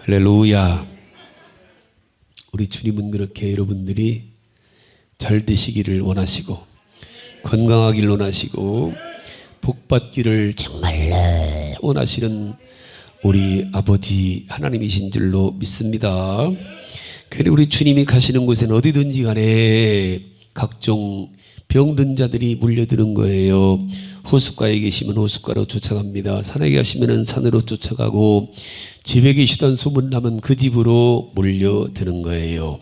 할렐루야. 우리 주님은 그렇게 여러분들이 잘 되시기를 원하시고 건강하기를 원하시고 복받기를 정말로 원하시는 우리 아버지 하나님이신 줄로 믿습니다. 그런데 우리 주님이 가시는 곳에는 어디든지 간에 각종 병든 자들이 몰려드는 거예요. 호숫가에 계시면 호숫가로 쫓아갑니다. 산에 가시면 산으로 쫓아가고 집에 계시던 소문나면 그 집으로 몰려드는 거예요.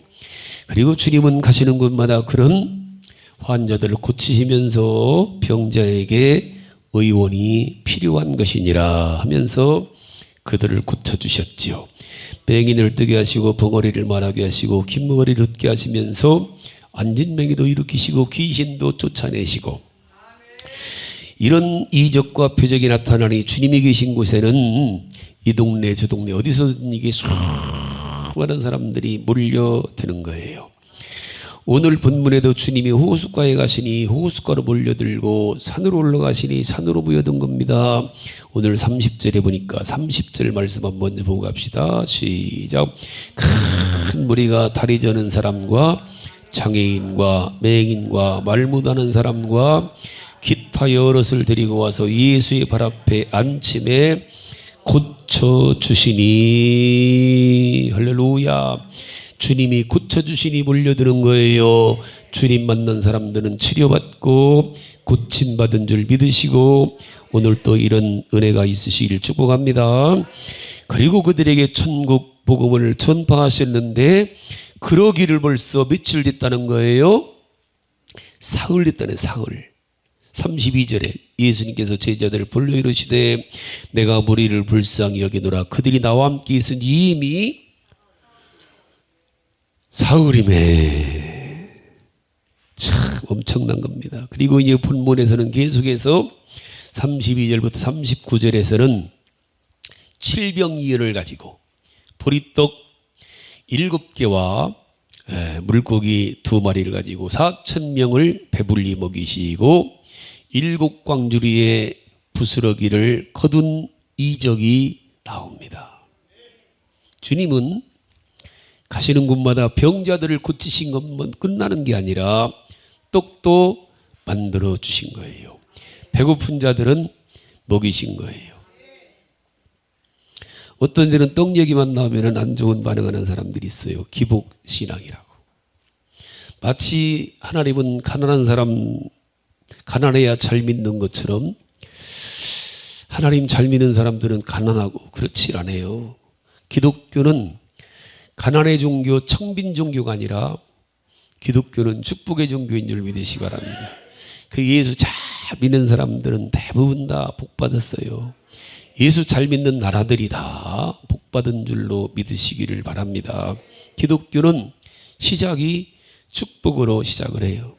그리고 주님은 가시는 곳마다 그런 환자들을 고치시면서 병자에게 의원이 필요한 것이니라 하면서 그들을 고쳐주셨지요. 맹인을 뜨게 하시고 벙어리를 말하게 하시고 긴 머리를 웃게 하시면서 앉은 맹이도 일으키시고 귀신도 쫓아내시고, 이런 이적과 표적이 나타나니 주님이 계신 곳에는 이 동네 저 동네 어디서든 이게 수많은 사람들이 몰려드는 거예요. 오늘 본문에도 주님이 호숫가에 가시니 호숫가로 몰려들고 산으로 올라가시니 산으로 모여든 겁니다. 오늘 30절에 보니까 30절 말씀 한번 먼저 보고 갑시다. 시작. 큰 무리가 다리 저는 사람과 장애인과 맹인과 말 못하는 사람과 기타 여럿을 데리고 와서 예수의 발 앞에 앉힘에 고쳐주시니. 할렐루야. 주님이 고쳐주시니 몰려드는 거예요. 주님 만난 사람들은 치료받고 고침받은 줄 믿으시고 오늘 또 이런 은혜가 있으시길 축복합니다. 그리고 그들에게 천국 복음을 전파하셨는데 그러기를 벌써 며칠 됐다는 거예요. 사흘 됐다네. 사흘. 32절에 예수님께서 제자들을 불러 이르시되 내가 무리를 불쌍히 여기노라. 그들이 나와 함께 있으니 이미 사흘이매. 참 엄청난 겁니다. 그리고 이제 본문에서는 계속해서 32절부터 39절에서는 칠병이어를 가지고 보리떡 7개와 물고기 2마리를 가지고 4,000명을 배불리 먹이시고 7광주리의 부스러기를 거둔 이적이 나옵니다. 주님은 가시는 곳마다 병자들을 고치신 것만 끝나는 게 아니라 떡도 만들어 주신 거예요. 배고픈 자들은 먹이신 거예요. 어떤 데는 떡 얘기만 나오면 안 좋은 반응하는 사람들이 있어요. 기복신앙이라고. 마치 하나님은 가난한 사람 가난해야 잘 믿는 것처럼 하나님 잘 믿는 사람들은 가난하고 그렇지 않아요. 기독교는 가난의 종교, 청빈 종교가 아니라 기독교는 축복의 종교인 줄 믿으시기 바랍니다. 그 예수 잘 믿는 사람들은 대부분 다 복받았어요. 예수 잘 믿는 나라들이 다 복받은 줄로 믿으시기를 바랍니다. 기독교는 시작이 축복으로 시작을 해요.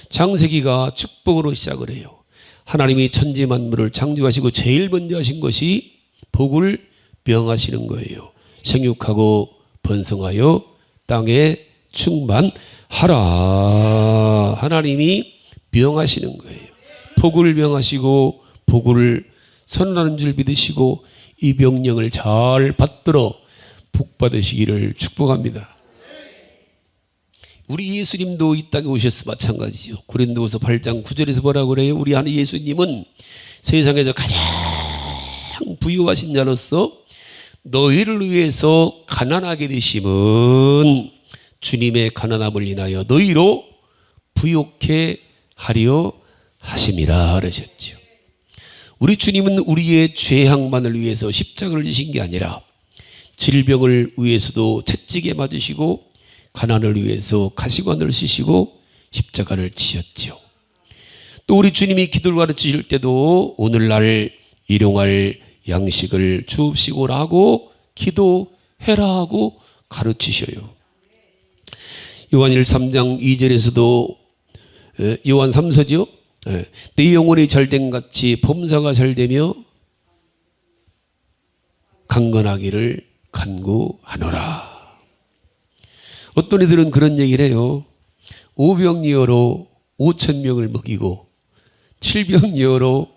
창세기가 축복으로 시작을 해요. 하나님이 천지 만물을 창조하시고 제일 먼저 하신 것이 복을 명하시는 거예요. 생육하고 번성하여 땅에 충만하라. 하나님이 명하시는 거예요. 복을 명하시고 복을 선언하는 줄 믿으시고 이 명령을 잘 받들어 복 받으시기를 축복합니다. 우리 예수님도 이 땅에 오셔서 마찬가지죠. 고린도후서 8장 9절에서 뭐라고 그래요? 우리 하나님 예수님은 세상에서 가장 부유하신 자로서 너희를 위해서 가난하게 되심은 주님의 가난함을 인하여 너희로 부욕해 하려 하심이라 그러셨죠. 우리 주님은 우리의 죄악만을 위해서 십자가를 지신 게 아니라 질병을 위해서도 채찍에 맞으시고 가난을 위해서 가시관을 쓰시고 십자가를 지셨죠. 또 우리 주님이 기도를 가르치실 때도 오늘날 일용할 양식을 주옵시고라 하고 기도해라 하고 가르치셔요. 요한 3장 2절에서도 요한 3서죠. 내 영혼이 잘된 같이 범사가 잘되며 강건하기를 간구하노라. 어떤 이들은 그런 얘기를 해요. 오병이어로 5,000명을 먹이고 7병이어로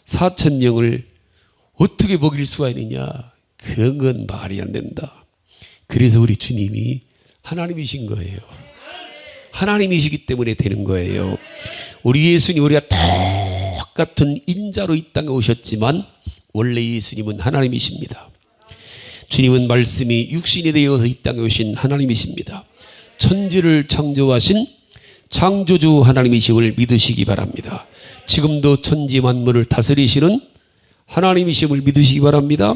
4,000명을 어떻게 먹일 수가 있느냐. 그런 건 말이 안 된다. 그래서 우리 주님이 하나님이신 거예요. 하나님이시기 때문에 되는 거예요. 우리 예수님, 우리가 똑같은 인자로 이 땅에 오셨지만 원래 예수님은 하나님이십니다. 주님은 말씀이 육신이 되어서 이 땅에 오신 하나님이십니다. 천지를 창조하신 창조주 하나님이심을 믿으시기 바랍니다. 지금도 천지 만물을 다스리시는 하나님이심을 믿으시기 바랍니다.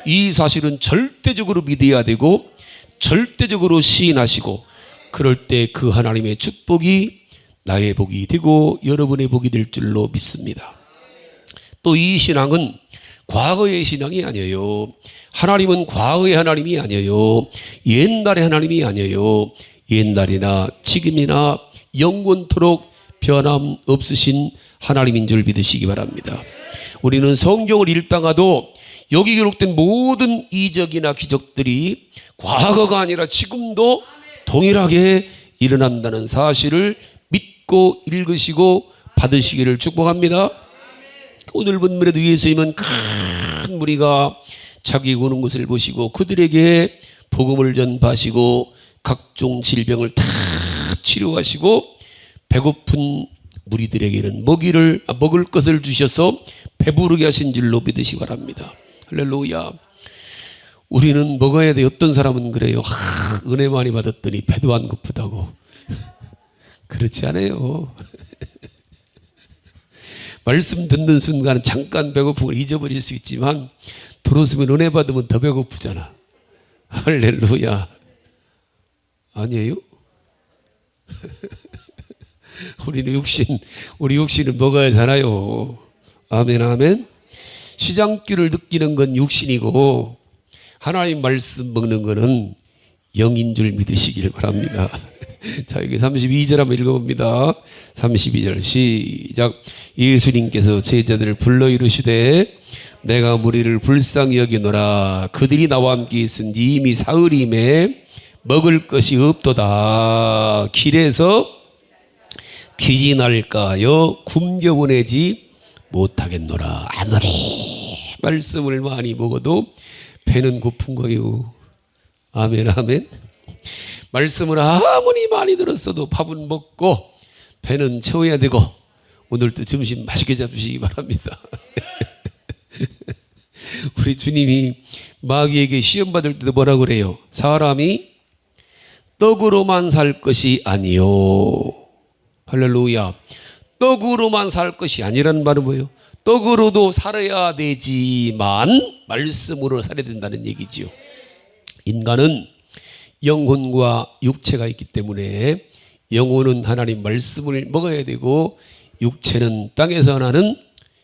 이 사실은 절대적으로 믿어야 되고 절대적으로 시인하시고, 그럴 때 그 하나님의 축복이 나의 복이 되고 여러분의 복이 될 줄로 믿습니다. 또 이 신앙은 과거의 신앙이 아니에요. 하나님은 과거의 하나님이 아니에요. 옛날의 하나님이 아니에요. 옛날이나 지금이나 영원토록 변함 없으신 하나님인 줄 믿으시기 바랍니다. 우리는 성경을 읽다가도 여기 기록된 모든 이적이나 기적들이 과거가 아니라 지금도 동일하게 일어난다는 사실을 믿고 읽으시고 받으시기를 축복합니다. 오늘 본문에도 예수님은 큰 무리가 자기 오는 것을 보시고 그들에게 복음을 전파하시고 각종 질병을 다 치료하시고 배고픈 무리들에게는 먹을 것을 주셔서 배부르게 하신 줄로 믿으시기 바랍니다. 할렐루야. 우리는 먹어야 돼. 어떤 사람은 그래요. 은혜 많이 받았더니 배도 안 고프다고. 그렇지 않아요. 말씀 듣는 순간 잠깐 배고픈 걸 잊어버릴 수 있지만 들었으면 은혜 받으면 더 배고프잖아. 할렐루야. 아니에요? 우리 육신은 먹어야 하잖아요. 아멘, 아멘. 시장기를 느끼는 건 육신이고 하나님 말씀 먹는 거는 영인 줄 믿으시길 바랍니다. 자, 여기 32절 한번 읽어봅니다. 32절 시작. 예수님께서 제자들을 불러 이르시되 내가 무리를 불쌍히 여기노라. 그들이 나와 함께 있은지 이미 사흘임에 먹을 것이 없도다. 길에서 귀진할까요? 굶겨 보내지 못하겠노라. 아무리 말씀을 많이 먹어도 배는 고픈 거요. 아멘, 아멘. 말씀을 아무리 많이 들었어도 밥은 먹고 배는 채워야 되고 오늘도 점심 맛있게 잡수시기 바랍니다. 우리 주님이 마귀에게 시험 받을 때도 뭐라 그래요? 사람이 떡으로만 살 것이 아니요. 할렐루야. 떡으로만 살 것이 아니라는 말은 뭐예요? 떡으로도 살아야 되지만 말씀으로 살아야 된다는 얘기지요. 인간은 영혼과 육체가 있기 때문에 영혼은 하나님 말씀을 먹어야 되고 육체는 땅에서 나는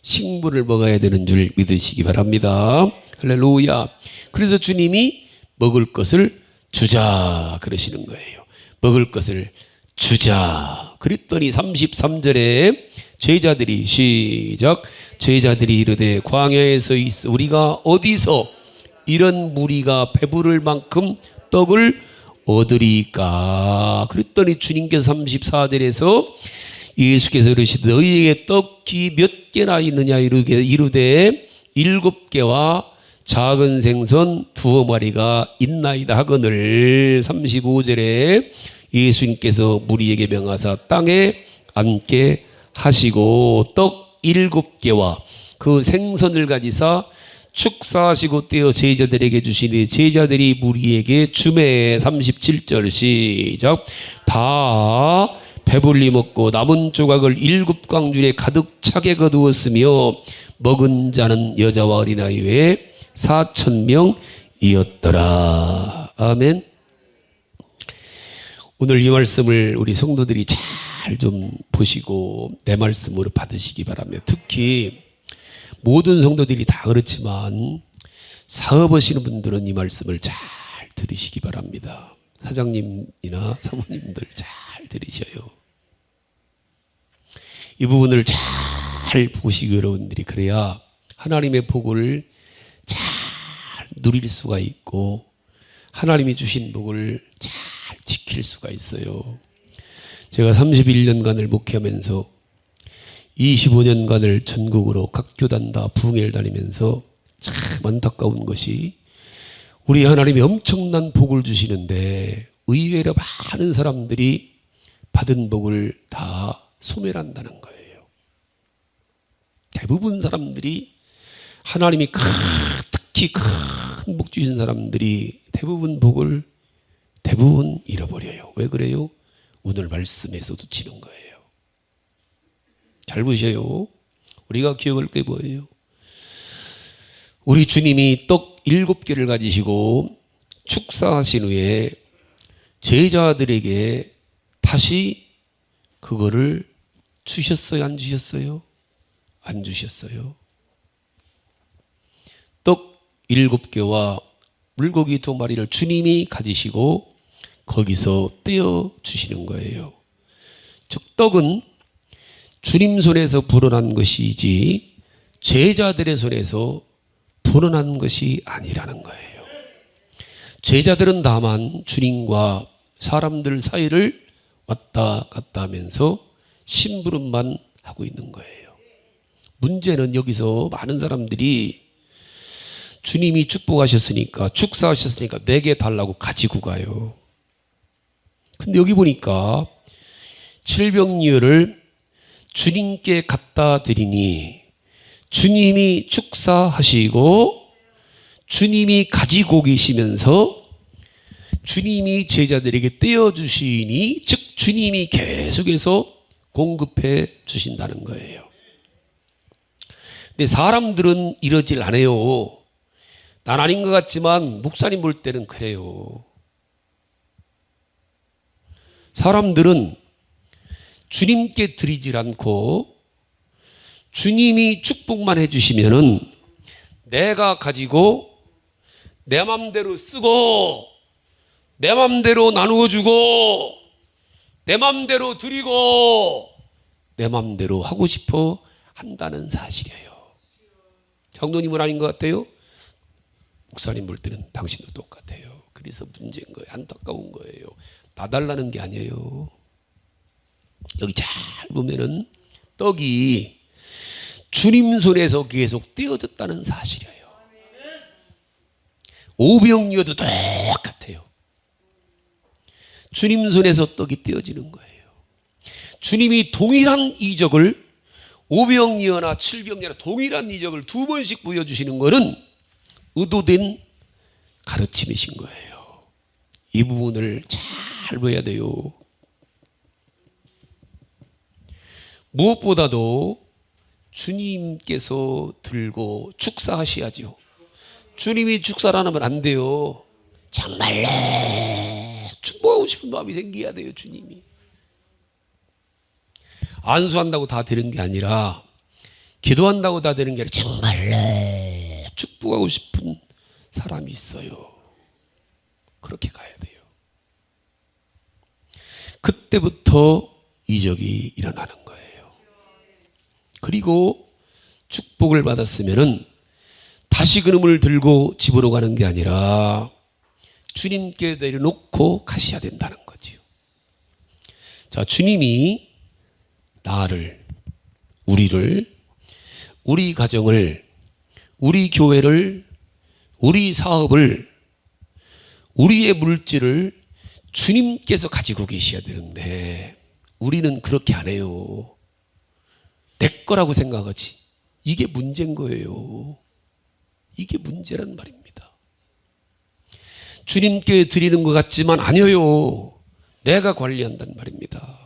식물을 먹어야 되는 줄 믿으시기 바랍니다. 할렐루야. 그래서 주님이 먹을 것을 주자 그러시는 거예요. 먹을 것을 주자. 그랬더니 33절에 제자들이 시작. 제자들이 이르되 광야에서 있어 우리가 어디서 이런 무리가 배부를 만큼 떡을 얻으리까. 그랬더니 주님께서 34절에서 예수께서 이르시되 너희에게 떡이 몇 개나 있느냐 이르되 7개와 작은 생선 2마리가 있나이다 하거늘. 35절에 예수님께서 무리에게 명하사 땅에 앉게 하시고 떡 7개와 그 생선을 가지사 축사하시고 떼어 제자들에게 주시니 제자들이 무리에게 주매. 37절 시작. 다 배불리 먹고 남은 조각을 7광줄에 가득 차게 거두었으며 먹은 자는 여자와 어린아이 외에 4,000명이었더라. 아멘. 오늘 이 말씀을 우리 성도들이 잘 좀 보시고 내 말씀으로 받으시기 바랍니다. 특히 모든 성도들이 다 그렇지만 사업하시는 분들은 이 말씀을 잘 들으시기 바랍니다. 사장님이나 사모님들 잘 들으셔요. 이 부분을 잘 보시고 여러분들이 그래야 하나님의 복을 잘 누릴 수가 있고 하나님이 주신 복을 잘 지킬 수가 있어요. 제가 31년간을 목회하면서 25년간을 전국으로 각 교단 다 부흥회를 다니면서 참 안타까운 것이 우리 하나님이 엄청난 복을 주시는데 의외로 많은 사람들이 받은 복을 다 소멸한다는 거예요. 대부분 사람들이 하나님이 특히 큰 복 주신 사람들이 대부분 복을 잃어버려요. 왜 그래요? 오늘 말씀에서도 치는 거예요. 잘 보세요. 우리가 기억할 게 뭐예요? 우리 주님이 떡 7개를 가지시고 축사하신 후에 제자들에게 다시 그거를 주셨어요? 안 주셨어요? 안 주셨어요. 떡 7개와 물고기 2마리를 주님이 가지시고 거기서 떼어 주시는 거예요. 즉 떡은 주님 손에서 불어난 것이지 제자들의 손에서 불어난 것이 아니라는 거예요. 제자들은 다만 주님과 사람들 사이를 왔다 갔다 하면서 심부름만 하고 있는 거예요. 문제는 여기서 많은 사람들이 주님이 축복하셨으니까 축사하셨으니까 내게 달라고 가지고 가요. 근데 여기 보니까 칠병리을을 주님께 갖다 드리니 주님이 축사하시고 주님이 가지고 계시면서 주님이 제자들에게 떼어주시니 즉 주님이 계속해서 공급해 주신다는 거예요. 근데 사람들은 이러질 않아요. 난 아닌 것 같지만 목사님 볼 때는 그래요. 사람들은 주님께 드리질 않고 주님이 축복만 해주시면은 내가 가지고 내 맘대로 쓰고 내 맘대로 나누어 주고 내 맘대로 드리고 내 맘대로 하고 싶어 한다는 사실이에요. 장로님은 아닌 것 같아요? 목사님 볼 때는 당신도 똑같아요. 그래서 문제인 거예요. 안타까운 거예요. 나달라는 게 아니에요. 여기 잘 보면은 떡이 주님 손에서 계속 떼어졌다는 사실이에요. 오병이어도 똑같아요. 주님 손에서 떡이 떼어지는 거예요. 주님이 동일한 이적을 오병이어나 칠병이어나 동일한 이적을 2번씩 보여주시는 것은 의도된 가르침이신 거예요. 이 부분을 잘 봐야 돼요. 무엇보다도 주님께서 들고 축사하셔야죠. 주님이 축사를 안 하면 안 돼요. 정말로 축복하고 싶은 마음이 생겨야 돼요. 주님이 안수한다고 다 되는 게 아니라 기도한다고 다 되는 게 아니라 정말로 축복하고 싶은 사람이 있어요. 그렇게 가야 돼요. 그때부터 이적이 일어나는 거예요. 그리고 축복을 받았으면은 다시 그놈을 들고 집으로 가는 게 아니라 주님께 내려놓고 가셔야 된다는 거지요. 자, 주님이 나를, 우리를, 우리 가정을, 우리 교회를, 우리 사업을, 우리의 물질을 주님께서 가지고 계셔야 되는데 우리는 그렇게 안 해요. 내 거라고 생각하지. 이게 문제인 거예요. 이게 문제란 말입니다. 주님께 드리는 것 같지만 아니에요. 내가 관리한단 말입니다.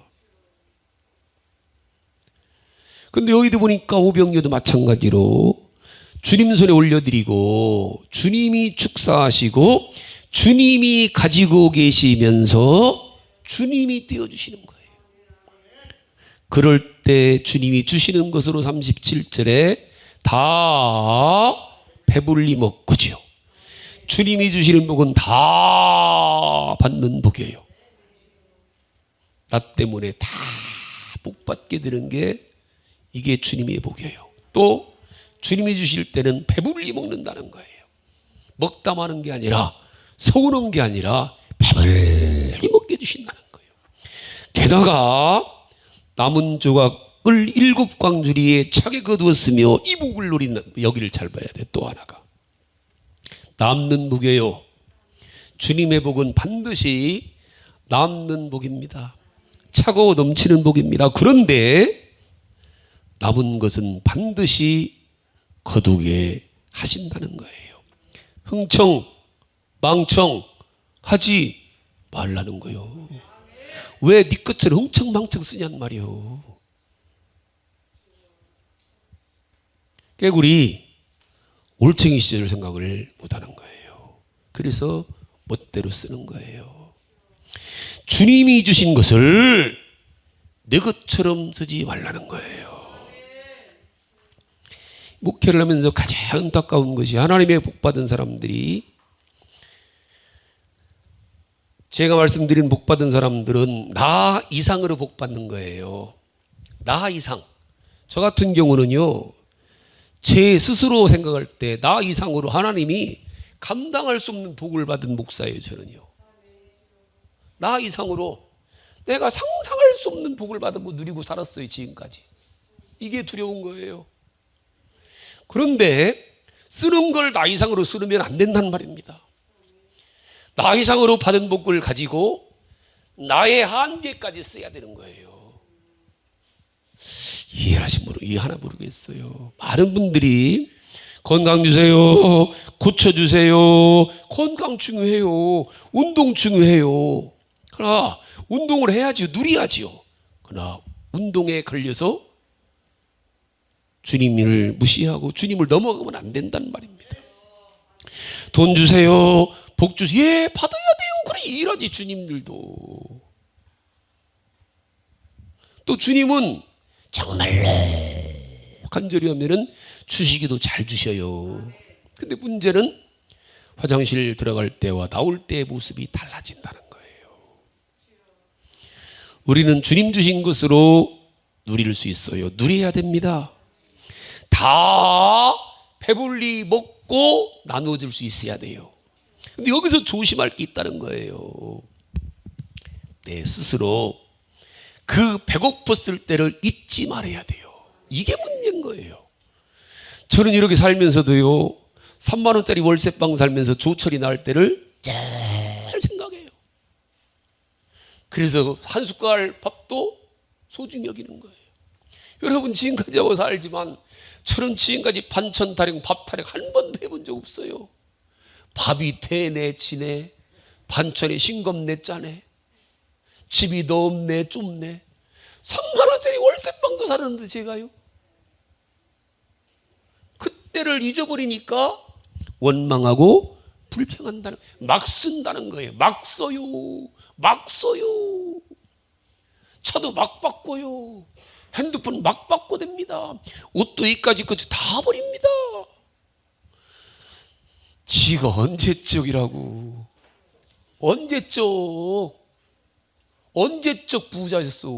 근데 여기도 보니까 오병이어도 마찬가지로 주님 손에 올려드리고 주님이 축사하시고 주님이 가지고 계시면서 주님이 떼어주시는 거예요. 그럴 때 주님이 주시는 것으로 37절에 다 배불리 먹고지요. 주님이 주시는 복은 다 받는 복이에요. 나 때문에 다 복받게 되는 게 이게 주님의 복이에요. 또 주님이 주실 때는 배불리 먹는다는 거예요. 먹다 마는 게 아니라 서운한 게 아니라 배불리 먹게 주신다는 거예요. 게다가 남은 조각을 7광주리에 차게 거두었으며 이 복을 노린 여기를 잘 봐야 돼. 또 하나가 남는 복이에요. 주님의 복은 반드시 남는 복입니다. 차고 넘치는 복입니다. 그런데 남은 것은 반드시 거두게 하신다는 거예요. 흥청, 망청 하지 말라는 거요. 왜 네 것처럼 흥청망청 쓰냔 말이요. 깨구리 올챙이 시절 생각을 못하는 거예요. 그래서 멋대로 쓰는 거예요. 주님이 주신 것을 내 것처럼 쓰지 말라는 거예요. 목회를 하면서 가장 안타까운 것이 하나님의 복받은 사람들이, 제가 말씀드린 복받은 사람들은 나 이상으로 복받는 거예요. 나 이상. 저 같은 경우는요, 제 스스로 생각할 때 나 이상으로 하나님이 감당할 수 없는 복을 받은 목사예요. 저는요, 나 이상으로 내가 상상할 수 없는 복을 받고 누리고 살았어요. 지금까지. 이게 두려운 거예요. 그런데 쓰는 걸 나 이상으로 쓰면 안 된단 말입니다. 나 이상으로 받은 복을 가지고 나의 한계까지 써야 되는 거예요. 이해하나 모르겠어요. 많은 분들이 건강 주세요, 고쳐주세요, 건강 중요해요, 운동 중요해요. 그러나 운동을 해야지요, 누려야지요. 그러나 운동에 걸려서 주님을 무시하고 주님을 넘어가면 안 된다는 말입니다. 돈 주세요, 복 주세요. 예, 받아야 돼요. 그래, 일하지 주님들도. 또 주님은 정말 간절히 하면은 주시기도 잘 주셔요. 근데 문제는 화장실 들어갈 때와 나올 때의 모습이 달라진다는 거예요. 우리는 주님 주신 것으로 누릴 수 있어요. 누려야 됩니다. 다 배불리 먹고 나누어줄 수 있어야 돼요. 근데 여기서 조심할 게 있다는 거예요. 내 스스로 그 배고팠을 때를 잊지 말아야 돼요. 이게 문제인 거예요. 저는 이렇게 살면서도요, 3만 원짜리 월세방 살면서 조철이 날 때를 잘 생각해요. 그래서 한 숟갈 밥도 소중히 여기는 거예요. 여러분, 지금까지 하고 살지만 저는 지금까지 반찬 타령, 밥 타령 한 번도 해본 적 없어요. 밥이 되네 지네, 반찬이 싱겁네 짜네, 집이 넓네 좁네. 3만 원짜리 월세방도 사는데 제가요, 그때를 잊어버리니까 원망하고 불평한다는, 막 쓴다는 거예요. 막 써요, 막 써요. 차도 막 바꿔요, 핸드폰 막 바꿔댑니다, 옷도 이까지 끝이 다 버립니다. 지가 언제적이라고, 언제적 부자였어.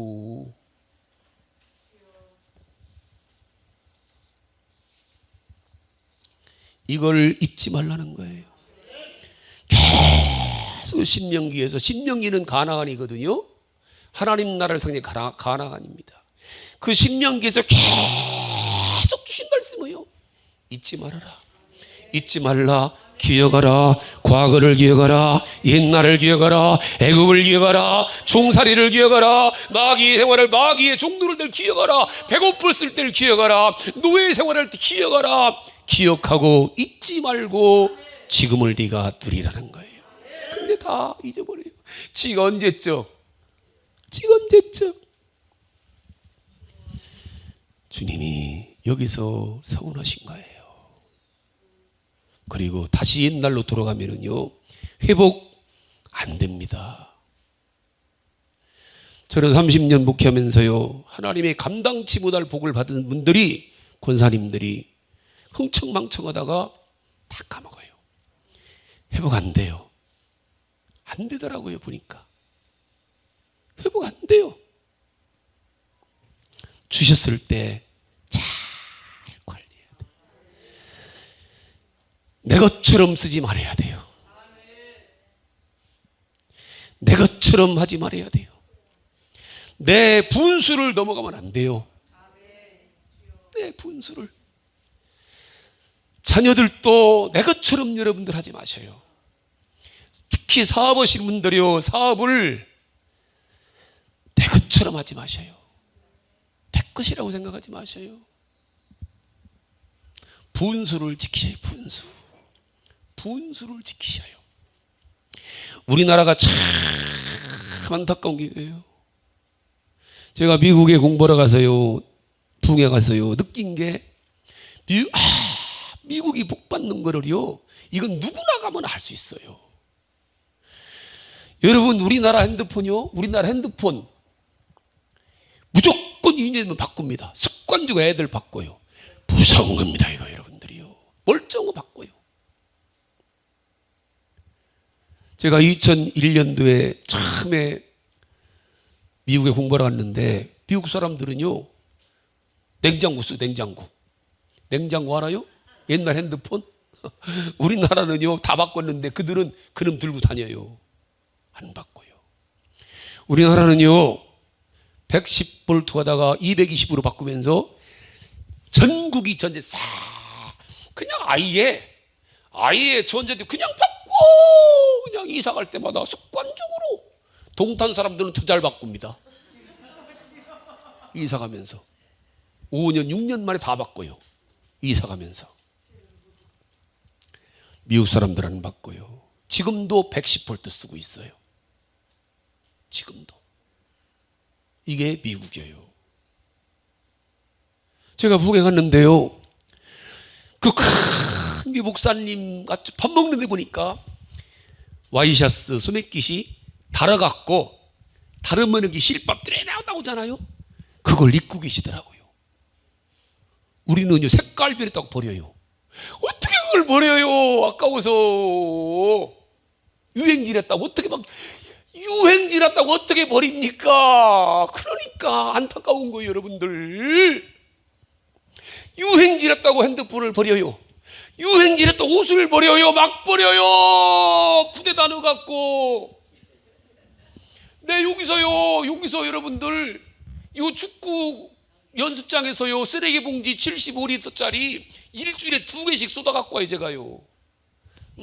이걸 잊지 말라는 거예요. 계속 신명기는 가나안이거든요. 하나님 나라를 상징 가나안입니다. 그 신명기에서 계속 주신 말씀이에요. 잊지 말아라, 잊지 말라, 기억하라, 과거를 기억하라, 옛날을 기억하라, 애굽을 기억하라, 종살이를 기억하라, 마귀의 종노를 때 기억하라, 배고팠을 때를 기억하라, 노예 생활할 때 기억하라. 기억하고 잊지 말고 지금을 네가 누리라는 거예요. 근데 다 잊어버려요. 지가 언제적. 주님이 여기서 서운하신 거예요. 그리고 다시 옛날로 돌아가면은요, 회복 안 됩니다. 저는 30년 목회하면서요, 하나님의 감당치 못할 복을 받은 분들이, 권사님들이 흥청망청하다가 다 까먹어요. 회복 안 돼요. 안 되더라고요. 보니까 회복 안 돼요. 주셨을 때 잘 관리해야 돼요. 내 것처럼 쓰지 말아야 돼요. 내 것처럼 하지 말아야 돼요. 내 분수를 넘어가면 안 돼요. 내 분수를. 자녀들도 내 것처럼 여러분들 하지 마셔요. 특히 사업하시는 분들이요, 사업을 내 것처럼 하지 마셔요. 내 것이라고 생각하지 마셔요. 분수를 지키셔요. 분수를 지키셔요. 우리나라가 참 안타까운 게 이거예요. 제가 미국에 공부하러 가서요, 부흥회 가서요, 느낀 게 미국이 복 받는 거를요, 이건 누구나 가면 할 수 있어요. 여러분, 우리나라 핸드폰이요, 무조건 2년이면 바꿉니다. 습관적으로 애들 바꿔요. 무서운 겁니다, 이거 여러분들이요. 멀쩡한 거 바꿔요. 제가 2001년도에 처음에 미국에 공부하러 갔는데, 미국 사람들은요, 냉장고 써요, 냉장고 알아요? 옛날 핸드폰? 우리나라는요, 다 바꿨는데 그들은 그놈 들고 다녀요. 안 바꿔요. 우리나라는요, 110V 하다가 220으로 바꾸면서 전국이 전체 싹 그냥 아예 전체 그냥 바꿔. 그냥 이사 갈 때마다 습관적으로. 동탄 사람들은 더 잘 바꿉니다. 이사 가면서 5년 6년 만에 다 바꿔요. 이사 가면서. 미국 사람들은 안 바꿔요. 지금도 110V 쓰고 있어요. 지금도. 이게 미국이에요. 제가 북에 갔는데요, 그 큰 목사님 같이 밥 먹는 데 보니까 와이셔츠 소매깃이 달아갖고, 다르면 이렇게 실밥들에 나오잖아요. 그걸 입고 계시더라고요. 우리는요, 색깔별에 딱 버려요. 어떻게 그걸 버려요? 아까워서. 유행질했다고 어떻게 버립니까? 그러니까 안타까운 거예요, 여러분들. 유행질했다고 핸드폰을 버려요. 유행질했다고 옷을 버려요. 막 버려요. 푸대다 넣어갖고. 네, 여기서 여러분들, 요 축구 연습장에서요, 쓰레기 봉지 75리터짜리 일주일에 2개씩 쏟아갖고 와요, 제가요.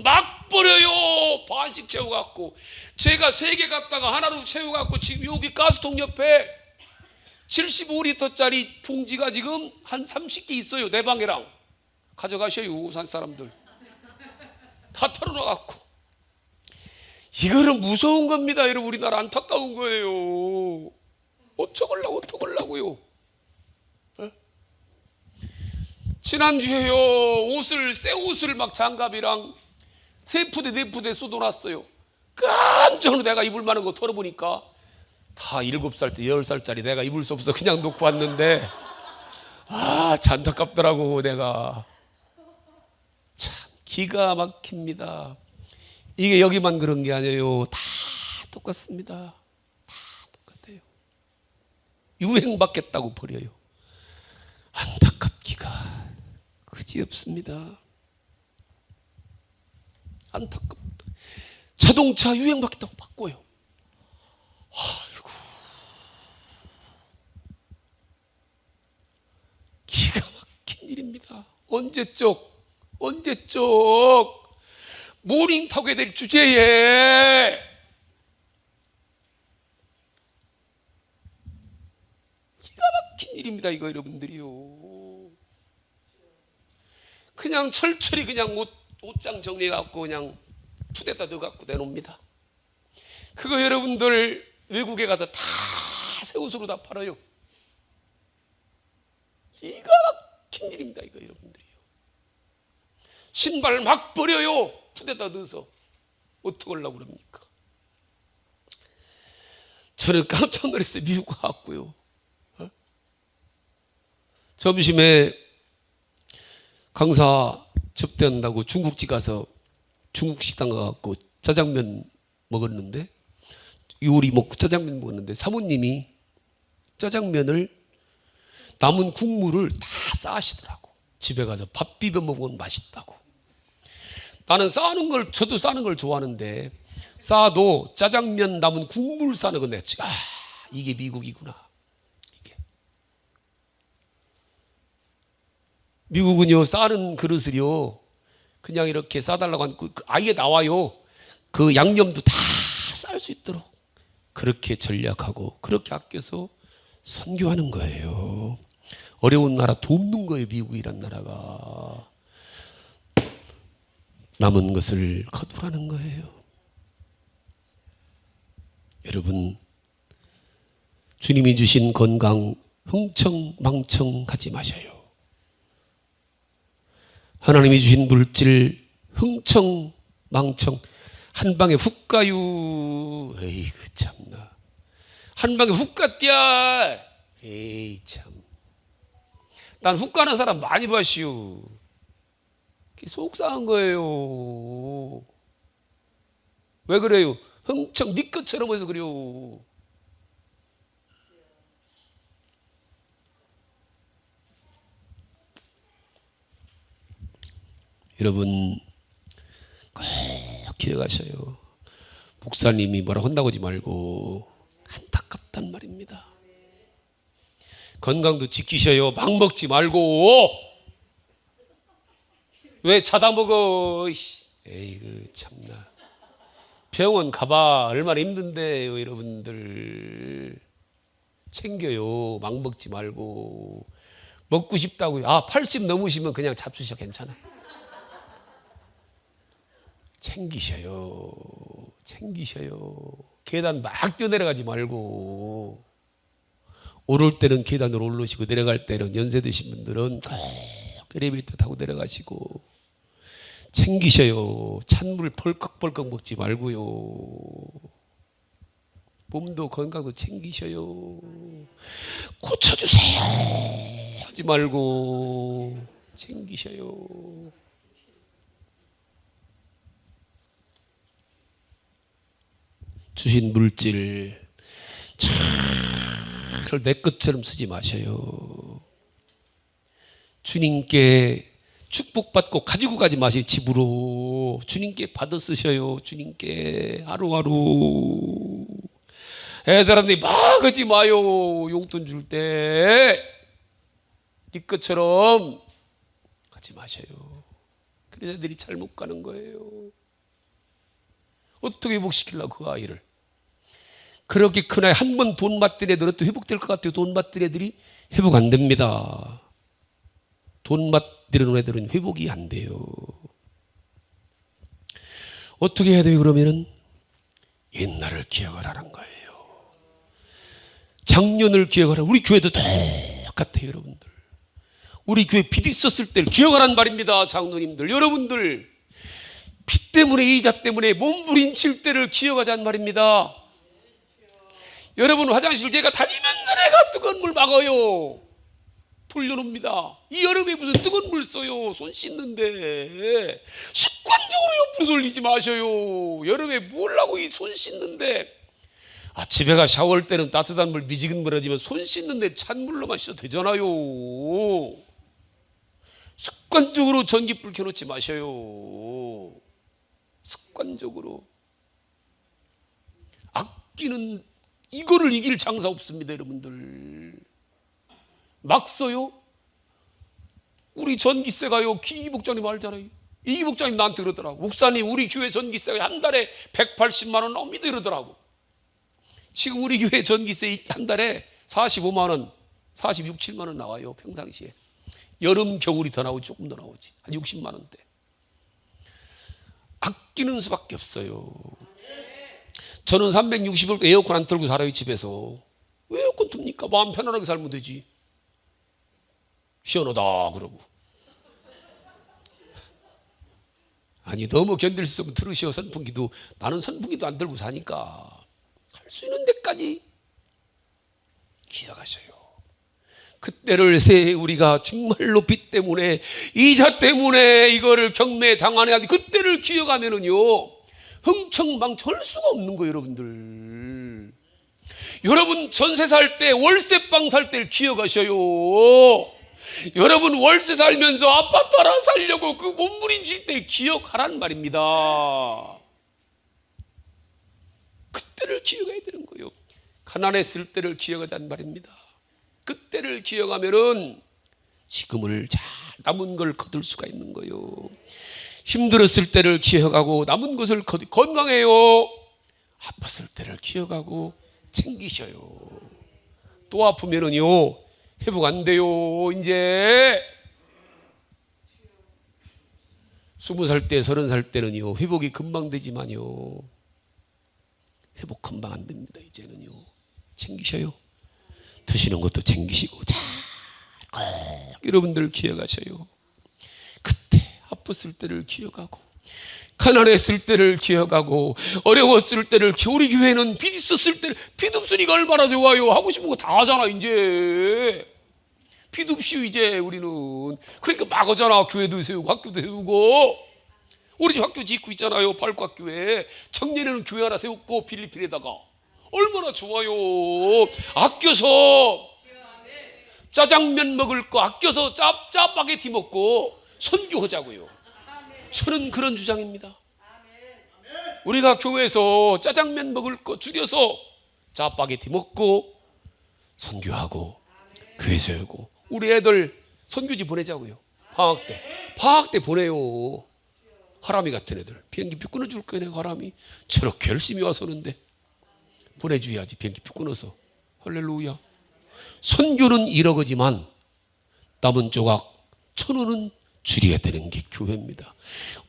막 버려요. 반씩 채워갖고. 제가 3개 갖다가 하나로 채워갖고 지금 여기 가스통 옆에 75리터짜리 봉지가 지금 한 30개 있어요. 내 방에랑. 가져가셔요, 산 사람들. 다 털어놔갖고. 이거는 무서운 겁니다, 여러분. 우리나라 안타까운 거예요. 어쩌려고요. 지난주에요, 새 옷을 막 장갑이랑 3푸대 쏟아놨어요. 깜짝으로 내가 입을 만한 거 털어보니까 다 7살, 10살짜리 내가 입을 수 없어 그냥 놓고 왔는데, 참 안타깝더라고. 내가 참 기가 막힙니다. 이게 여기만 그런 게 아니에요. 다 똑같습니다. 다 똑같아요. 유행받겠다고 버려요. 안타깝기가 그지없습니다. 안타깝다. 자동차 유행받겠다고 바꿔요. 아이고, 기가 막힌 일입니다. 언제적 모닝 타고 해야 될 주제에 기가 막힌 일입니다, 이거 여러분들이요. 그냥 철철이 그냥 옷장 정리해갖고 그냥 푸대다 넣어갖고 내놓습니다. 그거 여러분들 외국에 가서 다 새 옷으로 다 팔아요. 기가 막힌 일입니다, 이거 여러분들이요. 신발 막 버려요. 푸대다 넣어서. 어떡하려고 그럽니까? 저는 깜짝 놀랐어요. 미국 가갖고요. 점심에 강사 접대한다고 중국집 가서 중국 식당 가갖고 짜장면 먹었는데, 요리 먹고 짜장면 먹었는데, 사모님이 짜장면을 남은 국물을 다 싸시더라고. 집에 가서 밥 비벼 먹으면 맛있다고. 나는 저도 싸는 걸 좋아하는데, 싸도 짜장면 남은 국물 싸는 건 내가 이게 미국이구나. 이게 미국은요, 싸는 그릇을요 그냥 이렇게 싸달라고 하면 아예 나와요. 그 양념도 다 쌀 수 있도록 그렇게 전략하고 그렇게 아껴서 선교하는 거예요. 어려운 나라 돕는 거예요. 미국이란 나라가. 남은 것을 거두라는 거예요. 여러분, 주님이 주신 건강 흥청망청하지 마셔요. 하나님이 주신 물질 흥청망청 한 방에 훅 가요. 에이그 참나. 한 방에 훅 갔디야. 에이 참. 난 훅 가는 사람 많이 봤시오. 속상한 거예요. 왜 그래요? 흥청 네 것처럼 해서 그래요. 여러분 꼭 기억하셔요. 목사님이 뭐라 혼나고 하지 말고 안타깝단 말입니다. 건강도 지키셔요. 막 먹지 말고. 왜 자다 먹어? 에이그 참나. 병원 가봐. 얼마나 힘든데요. 여러분들 챙겨요. 막 먹지 말고. 먹고 싶다고요. 80 넘으시면 그냥 잡수셔. 괜찮아. 챙기셔요. 챙기셔요. 계단 막 뛰어내려가지 말고. 오를 때는 계단으로 오르시고 내려갈 때는 연세 드신 분들은 꼭 엘리베이터 타고 내려가시고 챙기셔요. 찬물 벌컥벌컥 먹지 말고요. 몸도 건강도 챙기셔요. 고쳐주세요 하지 말고 챙기셔요. 주신 물질 잘 내 것처럼 쓰지 마셔요. 주님께 축복받고 가지고 가지 마세요. 집으로 주님께 받아 쓰셔요. 주님께 하루하루. 애들한테 막 하지 마요. 용돈 줄 때 네 것처럼 하지 마셔요. 그래서 애들이 잘못 가는 거예요. 어떻게 회복시키려고 그 아이를. 그렇게 큰 아이 한 번 돈 받던 애들은 또 회복될 것 같아요. 돈 받던 애들이 회복 안 됩니다. 돈 받들여놓은 애들은 회복이 안 돼요. 어떻게 해야 돼요? 그러면은 옛날을 기억을 하는 거예요. 작년을 기억하라. 우리 교회도 똑같아요. 여러분들. 우리 교회 빚 있었을 때를 기억하란 말입니다. 장로님들 여러분들 빚 때문에 이자 때문에 몸부림칠 때를 기억하자는 말입니다. 여러분 화장실 제가 다니면서 내가 뜨거운 물 막아요. 돌려놓습니다. 이 여름에 무슨 뜨거운 물 써요. 손 씻는데 습관적으로 옆으로 돌리지 마셔요. 여름에 뭘 하고 이 손 씻는데 아침에 가 샤워할 때는 따뜻한 물 미지근 물 하지만 손 씻는데 찬물로만 씻어도 되잖아요. 습관적으로 전기불 켜놓지 마셔요. 습관적으로. 아끼는 이거를 이길 장사 없습니다. 여러분들 막 써요. 우리 전기세가요. 이 목장님 알잖아요. 이 목장님 나한테 그러더라고. 목사님 우리 교회 전기세가 한 달에 180만 원 나옵니다 이러더라고. 지금 우리 교회 전기세 한 달에 45만 원 46, 7만 원 나와요. 평상시에. 여름 겨울이 더 나오지. 조금 더 나오지. 한 60만 원대. 아끼는 수밖에 없어요. 저는 360을 에어컨 안 틀고 살아요. 집에서. 왜 에어컨 틉니까? 마음 편안하게 살면 되지. 시원하다 그러고. 아니 너무 견딜 수 없으면 들으시오. 선풍기도. 나는 선풍기도 안 들고 사니까 할 수 있는 데까지 기억하셔요. 그때를 새 우리가 정말로 빚 때문에 이자 때문에 이거를 경매에 당하는 그때를 기억하면은요 흥청망청 할 수가 없는 거예요. 여러분들 여러분 전세 살 때 월세방 살 때를 기억하셔요. 여러분 월세 살면서 아파트 하나 살려고 그 몸부림칠 때 기억하란 말입니다. 그때를 기억해야 되는 거예요. 가난했을 때를 기억하자는 말입니다. 그때를 기억하면은 지금을 잘 남은 걸 거둘 수가 있는 거예요. 힘들었을 때를 기억하고 남은 것을 건강해요. 아팠을 때를 기억하고 챙기셔요. 또 아프면은요 회복 안 돼요. 이제 20살 때 30살 때는요 회복이 금방 되지만요 회복 금방 안 됩니다. 이제는요 챙기셔요. 드시는 것도 챙기시고 잘 꼭 여러분들 기억하셔요. 그때 아팠을 때를 기억하고 가난했을 때를 기억하고 어려웠을 때를 우리 교회는 빚 있었을 때를 빚 없으니까 얼마나 좋아요. 하고 싶은 거 다 하잖아. 이제 빚 없이 이제 우리는 그러니까 막 하잖아. 교회도 세우고 학교도 세우고 우리 집 학교 짓고 있잖아요. 발과교회 청년에는 교회 하나 세웠고 필리핀에다가 얼마나 좋아요. 아껴서 짜장면 먹을 거 아껴서 짜파게티 먹고 선교하자고요. 저는 그런 주장입니다. 우리가 교회에서 짜장면 먹을 거 줄여서 짜파게티 먹고 선교하고 교회 세우고 우리 애들 선교지 보내자고요. 방학 때 보내요. 하람이 같은 애들 비행기표 끊어줄 거야. 내가 하람이 저렇게 열심히 와서는데 보내줘야지. 비행기표 끊어서. 할렐루야. 선교는 1억이지만 남은 조각 1,000원은 줄여야 되는 게 교회입니다.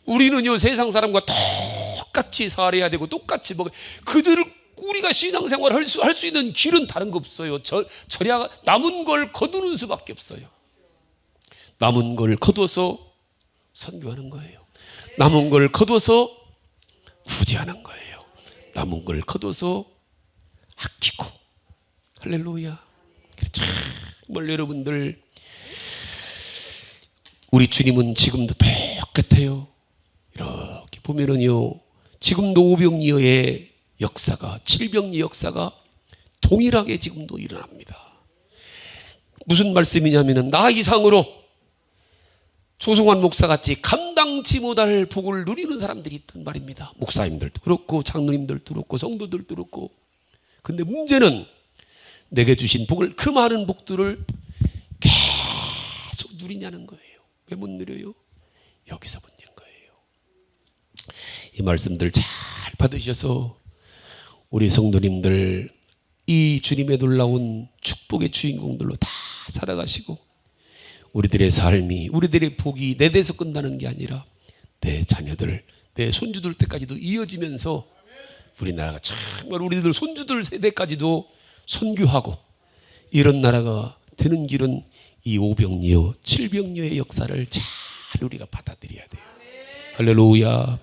우리는요 세상 사람과 똑같이 살아야 되고 똑같이 우리가 신앙생활을 할 수 있는 길은 다른 거 없어요. 절야 남은 걸 거두는 수밖에 없어요. 남은 걸 거둬서 선교하는 거예요. 남은 걸 거둬서 구제하는 거예요. 남은 걸 거둬서 아끼고. 할렐루야. 정말 여러분들 우리 주님은 지금도 똑같아요. 이렇게 보면은요 지금도 오병이어의 역사가 칠병리 역사가 동일하게 지금도 일어납니다. 무슨 말씀이냐면은 나 이상으로 조성환 목사같이 감당치 못할 복을 누리는 사람들이 있단 말입니다. 목사님들도 그렇고 장로님들도 그렇고 성도들도 그렇고. 근데 문제는 내게 주신 복을 그 많은 복들을 계속 누리냐는 거예요. 왜 못 누려요? 여기서 문제인 거예요. 이 말씀들 잘 받으셔서 우리 성도님들 이 주님의 놀라운 축복의 주인공들로 다 살아가시고 우리들의 삶이 우리들의 복이 내 데서 끝나는 게 아니라 내 자녀들 내 손주들 때까지도 이어지면서 우리나라가 정말 우리들 손주들 세대까지도 선교하고 이런 나라가 되는 길은 이 오병이어 칠병이어의 역사를 잘 우리가 받아들여야 돼요. 할렐루야.